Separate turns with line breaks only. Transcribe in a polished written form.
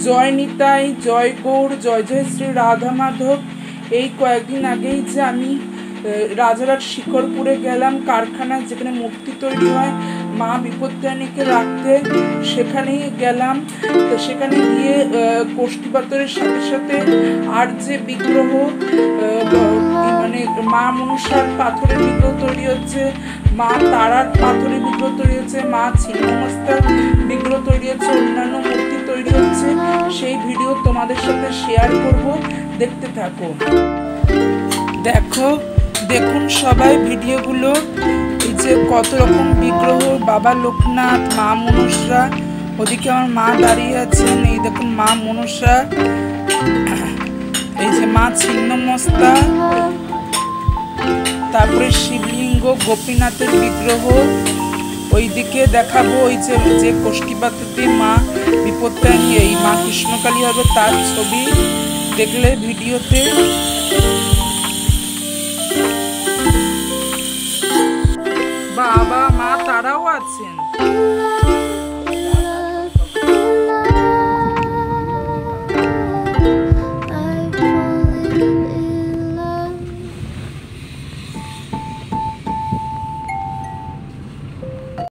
জয় নিতাই, জয় গৌর, জয় জয় শ্রী রাধা মাধব। এই কয়েকদিন আগেই যে আমি রাজারহাট শিকরপুরে গেলাম, কারখানা যেখানে মূর্তি তৈরি হয় মা বিপত্তারিণীকে রাখতে, সেখানেই গেলাম। তো সেখানে গিয়ে কোষ্ঠী পাথরের সাথে সাথে আর যে বিগ্রহ মানে মা মনসার পাথরের বিগ্রহ তৈরি হচ্ছে, মা তারার পাথরের বিগ্রহ তৈরি হচ্ছে, মা ছিন্নমস্তার বিগ্রহ তৈরি হচ্ছে, অন্যান্য মূর্তি তৈরি হচ্ছে, সেই ভিডিও তোমাদের সাথে শেয়ার করব, দেখতে থাকো। দেখুন সবাই ভিডিওগুলো। এই যে কত রকম বিগ্রহ, বাবা লোকনাথ, মা মনসা, ওদিকে আমার মা দাঁড়িয়ে আছেন। এই দেখুন মা মনসা, এই যে মা ছিন্নমস্তা, তারপরে শিবলিঙ্গ, গোপীনাথের বিগ্রহ। ওইদিকে দেখাবো ওই যে কোষ্ঠী পাথরটি মা বিপত্তারিণী, এই মা কৃষ্ণকালী হবে তার ছবি দেখলে ভিডিওতে। বাবা মা তারাও আছেন।